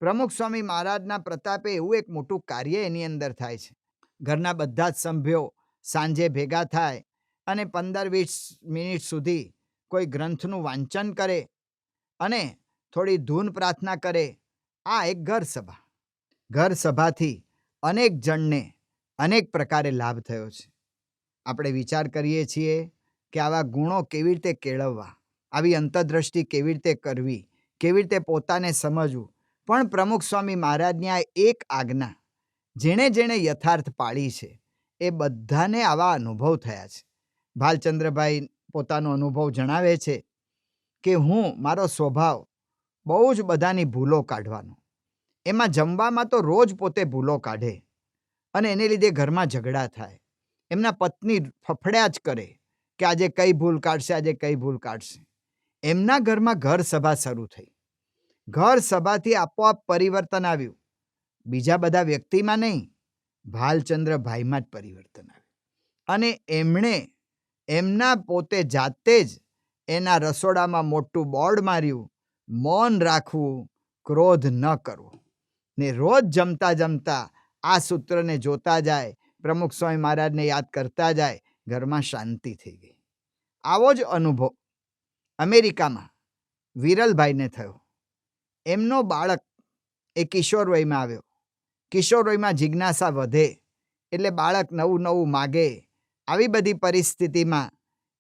પ્રમુખ સ્વામી મહારાજના પ્રતાપે એવું એક મોટું કાર્ય એની અંદર થાય છે. ઘરના બધા જ સભ્યો સાંજે ભેગા થાય અને 15-20 મિનિટ સુધી કોઈ ગ્રંથનું વાંચન કરે અને થોડી ધૂન પ્રાર્થના કરે. આ એક ઘર સભા. ઘર સભાથી અનેક જણને અનેક પ્રકારે લાભ થયો છે. આપણે વિચાર કરીએ છીએ કે આવા ગુણો કેવી રીતે કેળવવા, આવી અંતરદ્રષ્ટિ કેવી રીતે કરવી, કેવી રીતે પોતાને સમજવું. પણ પ્રમુખ સ્વામી મહારાજની આ એક આજ્ઞા જેણે જેણે યથાર્થ પાળી છે એ બધાને આવા અનુભવ થયા છે. ભાલચંદ્રભાઈ પોતાનો અનુભવ જણાવે છે કે મારો સ્વભાવ બહુ જ બધાની ભૂલો કાઢવાનો. એમાં જમવામાં તો રોજ પોતે ભૂલો કાઢે અને એને લીધે ઘરમાં ઝઘડા થાય. એમના પત્ની ફફડ્યા જ કરે કે આજે કઈ ભૂલ કાઢશે, આજે કઈ ભૂલ કાઢશે. એમના ઘરમાં ઘર સભા શરૂ થઈ. ઘર સભાથી આપોઆપ પરિવર્તન આવ્યું. બીજા બધા વ્યક્તિમાં નહીં, ભાલચંદ્રભાઈમાં જ પરિવર્તન આવ્યું. અને એમણે એમના પોતે જાતે જ એના રસોડામાં મોટું બોર્ડ માર્યું, મૌન રાખવું, ક્રોધ ન કરવો. ને રોજ જમતા જમતા આ સૂત્રને જોતા જાય, પ્રમુખ સ્વામી મહારાજને યાદ કરતા જાય, ઘરમાં શાંતિ થઈ ગઈ. આવો જ અનુભવ અમેરિકામાં વિરલભાઈને થયો. એમનો બાળક એ કિશોર વયમાં આવ્યો. કિશોર વયમાં જિજ્ઞાસા વધે એટલે બાળક નવું નવું માગે. આવી બધી પરિસ્થિતિમાં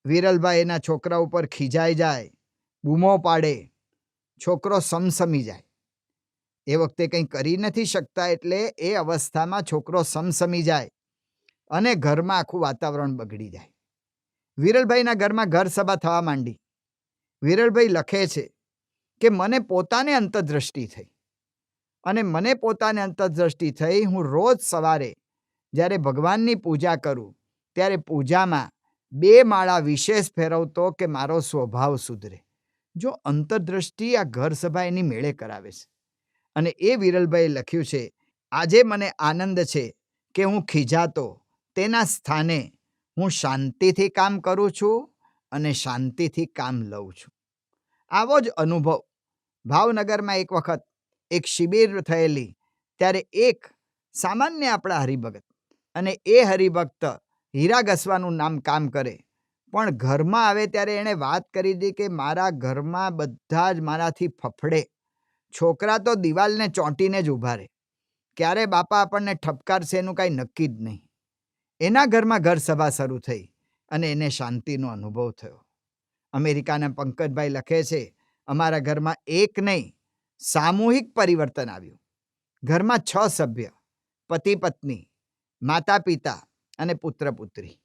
વિરલભાઈ એના છોકરા ઉપર ખીજાઈ જાય, બૂમો પાડે. છોકરો સમસમી જાય. એ વખતે કંઈ કરી નથી શકતા એટલે એ અવસ્થામાં છોકરો સમસમી જાય અને ઘરમાં આખું વાતાવરણ બગડી જાય. વિરલભાઈના ઘરમાં ઘર સભા થવા માંડી. વિરલભાઈ લખે છે કે મને પોતાને અંતરદ્રષ્ટિ થઈ અને મને પોતાને અંતરદ્રષ્ટિ થઈ. હું રોજ સવારે જ્યારે ભગવાનની પૂજા કરું ત્યારે પૂજામાં 2 માળા વિશેષ ફેરવતો કે મારો સ્વભાવ સુધરે. જો અંતરદ્રષ્ટિ આ ઘર સભા એની મેળે કરાવે છે. અને એ વિરલભાઈએ લખ્યું છે, આજે મને આનંદ છે કે હું ખીજાતો તેના સ્થાને હું શાંતિથી કામ કરું છું અને શાંતિથી કામ લઉં છું. આવો જ અનુભવ ભાવનગરમાં એક વખત એક શિબિર થયેલી ત્યારે એક સામાન્ય આપણા હરિભગત, અને એ હરિભક્ત હીરા ઘસવાનું નામ કામ કરે, પણ ઘરમાં આવે ત્યારે એણે વાત કરી હતી કે મારા ઘરમાં બધા જ મારાથી ફફડે. છોકરા તો દિવાલને ચોંટીને જ ઊભા રહે. ક્યારે બાપા આપણને ઠપકારશે એનું કાંઈ નક્કી જ નહીં. એના ઘરમાં ઘર સભા શરૂ થઈ અને એને શાંતિનો અનુભવ થયો. અમેરિકાના પંકજભાઈ લખે છે, અમારા ઘરમાં એક નહીં, સામૂહિક પરિવર્તન આવ્યું. ઘરમાં 6 સભ્ય, પતિ પત્ની, માતા પિતા અને પુત્ર પુત્રી.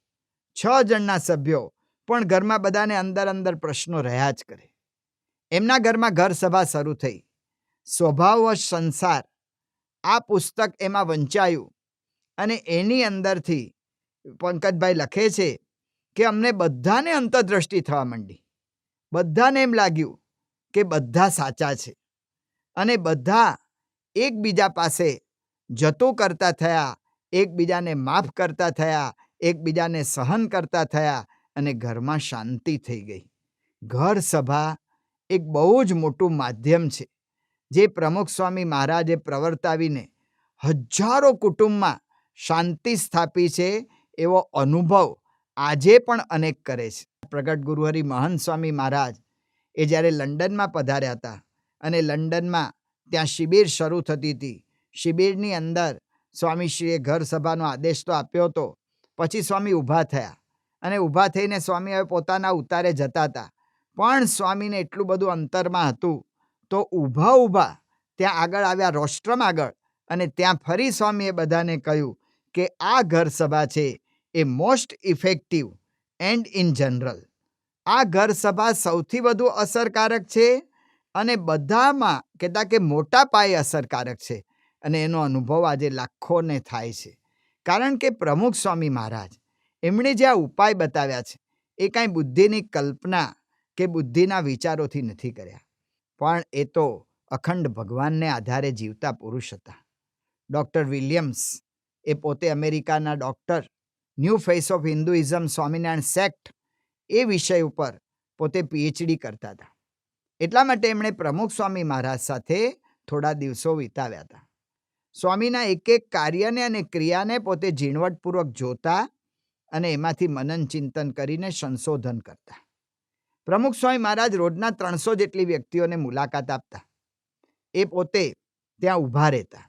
6 જણના સભ્યો, પણ ઘરમાં બધાને અંદર અંદર પ્રશ્નો રહ્યા જ કરે. એમના ઘરમાં ઘર સભા શરૂ થઈ. સ્વભાવવશ સંસાર આ પુસ્તક એમાં વંચાયું અને એની અંદરથી પંકજભાઈ લખે છે કે અમને બધાને અંતરદ્રષ્ટિ થવા માંડી. બધાને એમ લાગ્યું કે બધા સાચા છે અને બધા એકબીજા પાસે જતું કરતા થયા, એકબીજાને માફ કરતા થયા, એકબીજાને સહન કરતા થયા અને ઘરમાં શાંતિ થઈ ગઈ. ઘર સભા એક બહુ જ મોટું માધ્યમ છે જે પ્રમુખ સ્વામી મહારાજે પ્રવર્તાવીને હજારો કુટુંબમાં શાંતિ સ્થાપી છે. એવો અનુભવ આજે પણ અનેક કરે છે. પ્રગટ ગુરુહરિ મહંત સ્વામી મહારાજ એ જ્યારે લંડનમાં પધાર્યા હતા અને લંડનમાં ત્યાં શિબિર શરૂ થતી હતી. શિબિરની અંદર સ્વામીશ્રીએ ઘર સભાનો આદેશ તો આપ્યો હતો. પછી સ્વામી ઊભા થયા અને ઊભા થઈને સ્વામી હવે પોતાના ઉતારે જતા હતા. પણ સ્વામીને એટલું બધું અંતરમાં હતું તો ઊભા ઊભા ત્યાં આગળ આવ્યા, રોસ્ટ્રમ આગળ, અને ત્યાં ફરી સ્વામીએ બધાને કહ્યું કે આ ઘર સભા છે એ most effective and in general. આ ઘર સભા સૌથી વધુ અસરકારક છે અને બધામાં કહેતા કે મોટા પાયે અસરકારક છે. અને એનો અનુભવ આજે લાખોને થાય છે. કારણ કે પ્રમુખ સ્વામી મહારાજ એમણે જે આ ઉપાય બતાવ્યા છે એ કાંઈ બુદ્ધિની કલ્પના કે બુદ્ધિના વિચારોથી નથી કર્યા, પણ એ તો અખંડ ભગવાનને આધારે જીવતા પુરુષ હતા. ડૉક્ટર વિલિયમ્સ એ પોતે અમેરિકાના doctor, new face of Hinduism Swaminarayan sect એ વિષય ઉપર પોતે પીએચડી કરતા હતા. એટલા માટે એમણે પ્રમુખ સ્વામી મહારાજ સાથે થોડા દિવસો વિતાવ્યા હતા. સ્વામીના એક એક કાર્યને અને ક્રિયાને પોતે ઝીણવટપૂર્વક જોતા અને એમાંથી મનન ચિંતન કરીને સંશોધન કરતા. પ્રમુખ સ્વામી મહારાજ રોજના 300 જેટલી વ્યક્તિઓને મુલાકાત આપતા. એ પોતે ત્યાં ઊભા રહેતા.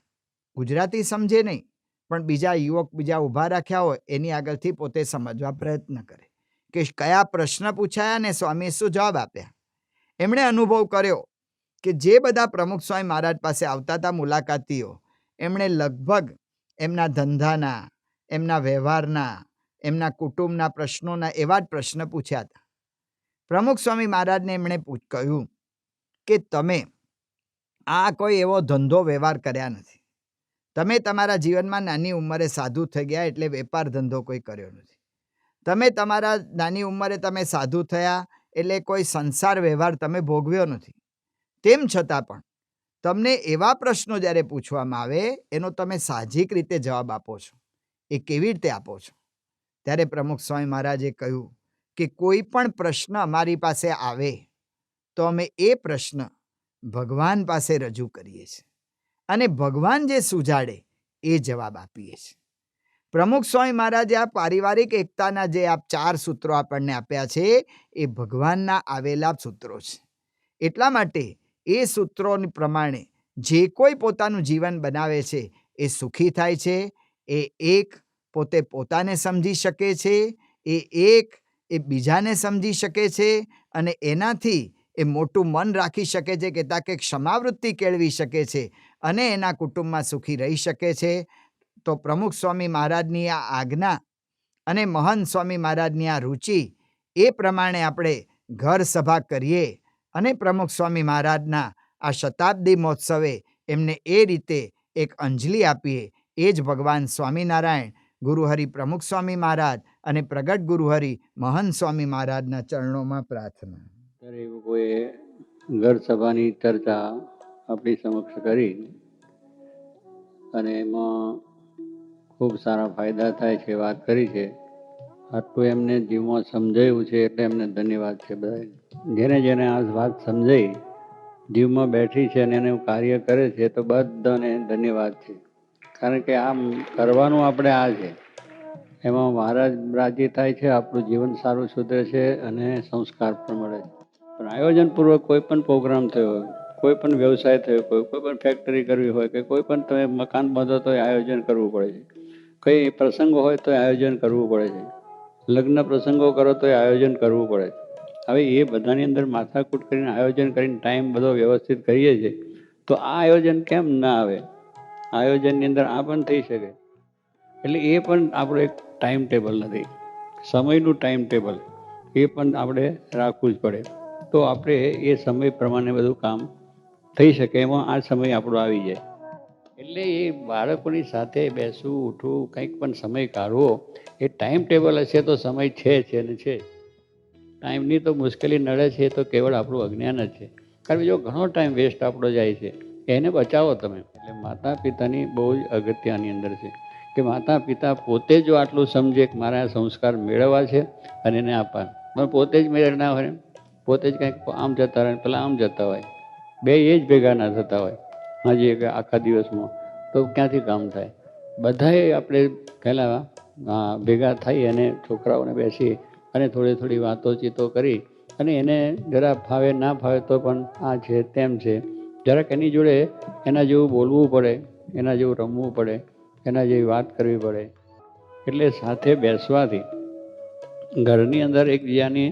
ગુજરાતી સમજે નહીં, પણ બીજા યુવક બીજા ઊભા રાખ્યા હોય એની આગળથી પોતે સમજવા પ્રયત્ન કરે કે કયા પ્રશ્ન પૂછાયા ને સ્વામીએ શું જવાબ આપ્યા. એમણે અનુભવ કર્યો કે જે બધા પ્રમુખ સ્વામી મહારાજ પાસે આવતા હતા મુલાકાતીઓ, એમણે લગભગ એમના ધંધાના, એમના વ્યવહારના, એમના કુટુંબના પ્રશ્નોના એવા જ પ્રશ્ન પૂછ્યા હતા. પ્રમુખ સ્વામી મહારાજને એમણે કહ્યું કે તમે આ કોઈ એવો ધંધો વ્યવહાર કર્યા નથી. તમે તમારા જીવનમાં નાની ઉંમરે સાધુ થઈ ગયા એટલે વેપાર ધંધો કોઈ કર્યો નથી. તમે તમારા નાની ઉંમરે તમે સાધુ થયા એટલે કોઈ સંસાર વ્યવહાર તમે ભોગવ્યો નથી. તેમ છતાં પણ તમને એવા પ્રશ્નો જ્યારે પૂછવામાં આવે એનો તમે સાહજિક રીતે જવાબ આપો છો. એ કેવી રીતે આપો છો? ત્યારે પ્રમુખ સ્વામી મહારાજે કહ્યું કે કોઈ પણ પ્રશ્ન અમારી પાસે આવે તો અમે એ પ્રશ્ન ભગવાન પાસે રજૂ કરીએ છીએ અને ભગવાન જે સુઝાડે એ જવાબ આપીએ છીએ. પ્રમુખ સ્વામી મહારાજે આ પારિવારિક એકતાના જે આ 4 સૂત્રો આપણને આપ્યા છે એ ભગવાનના આવેલા સૂત્રો છે. એટલા માટે એ સૂત્રો પ્રમાણે જે કોઈ પોતાનું જીવન બનાવે છે એ સુખી થાય છે. એ એક પોતે પોતાને સમજી શકે છે, એ બીજાને સમજી શકે છે અને એનાથી એ મોટું મન રાખી શકે છે કે તાકે ક્ષમાવૃત્તિ કેળવી શકે છે અને એના કુટુંબમાં સુખી રહી શકે છે. તો પ્રમુખ સ્વામી મહારાજની આ આજ્ઞા અને મહંત સ્વામી મહારાજની આ રુચિ એ પ્રમાણે આપણે ઘર સભા કરીએ અને પ્રમુખ સ્વામી મહારાજના આ શતાબ્દી મહોત્સવે એમને એ રીતે એક અંજલિ આપીએ. એ જ ભગવાન સ્વામિનારાયણ, ગુરુહરિ પ્રમુખ સ્વામી મહારાજ અને પ્રગટ ગુરુહરિ મહંત સ્વામી મહારાજના ચરણોમાં પ્રાર્થના. ત્યારે એવું કોઈ ઘર સભાની ચર્ચા આપણી સમક્ષ કરી અને એમાં ખૂબ સારા ફાયદા થાય છે વાત કરી છે. આટલું એમને જીવમાં સમજાયું છે એટલે એમને ધન્યવાદ છે બધા. જેને જેને આ વાત સમજાઈ જીવમાં બેઠી છે અને એનું કાર્ય કરે છે તો બધાને ધન્યવાદ છે. કારણ કે આમ કરવાનું આપણે આ છે, એમાં મહારાજ રાજી થાય છે, આપણું જીવન સારું સુધરે છે અને સંસ્કાર પણ મળે છે. પણ આયોજનપૂર્વક કોઈ પણ પ્રોગ્રામ થયો હોય, કોઈ પણ વ્યવસાય થયો હોય, કોઈ પણ ફેક્ટરી કરવી હોય કે કોઈ પણ તમે મકાન બાંધો તો આયોજન કરવું પડે છે. કઈ પ્રસંગો હોય તો આયોજન કરવું પડે છે. લગ્ન પ્રસંગો કરો તો આયોજન કરવું પડે છે. હવે એ બધાની અંદર માથાકૂટ કરીને આયોજન કરીને ટાઈમ બધો વ્યવસ્થિત કરીએ છીએ તો આ આયોજન કેમ ના આવે? આયોજનની અંદર આ પણ થઈ શકે. એટલે એ પણ આપણું એક ટાઈમ ટેબલ નથી, સમયનું ટાઈમ ટેબલ એ પણ આપણે રાખવું જ પડે. તો આપણે એ સમય પ્રમાણે બધું કામ થઈ શકે. એમાં આ સમય આપણો આવી જાય. એટલે એ બાળકોની સાથે બેસવું, ઉઠવું, કંઈક પણ સમય કાઢવો, એ ટાઈમ ટેબલ હશે તો સમય છે ને છે. ટાઈમની તો મુશ્કેલી નડે છે તો કેવળ આપણું અજ્ઞાન જ છે. કારણ કે જો ઘણો ટાઈમ વેસ્ટ આપણો જાય છે એને બચાવો તમે. એટલે માતા પિતાની બહુ જ અગત્યની અંદર છે કે માતા પિતા પોતે જો આટલું સમજે કે મારા સંસ્કાર મેળવવા છે અને એને આપવા, પણ પોતે જ મેળ ના હોય, પોતે જ કંઈક આમ જતા રહે, પેલા આમ જતા હોય, બે એ જ ભેગા ના થતા હોય હજી આખા દિવસમાં, તો ક્યાંથી કામ થાય? બધાએ આપણે પહેલાં ભેગા થઈ અને છોકરાઓને બેસી અને થોડી થોડી વાતોચીતો કરી અને એને જરા ફાવે ના ફાવે તો પણ આ છે તેમ છે જરાક એની જોડે એના જેવું બોલવું પડે, એના જેવું રમવું પડે, એના જેવી વાત કરવી પડે. એટલે સાથે બેસવાથી ઘરની અંદર એકબીજાની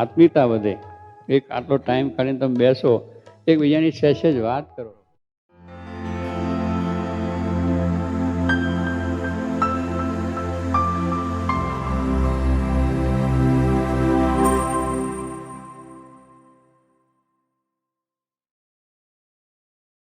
આત્મીયતા વધે. એક આટલો ટાઈમ કાઢીને તમે બેસો, એકબીજાની સહેજ વાત કરો.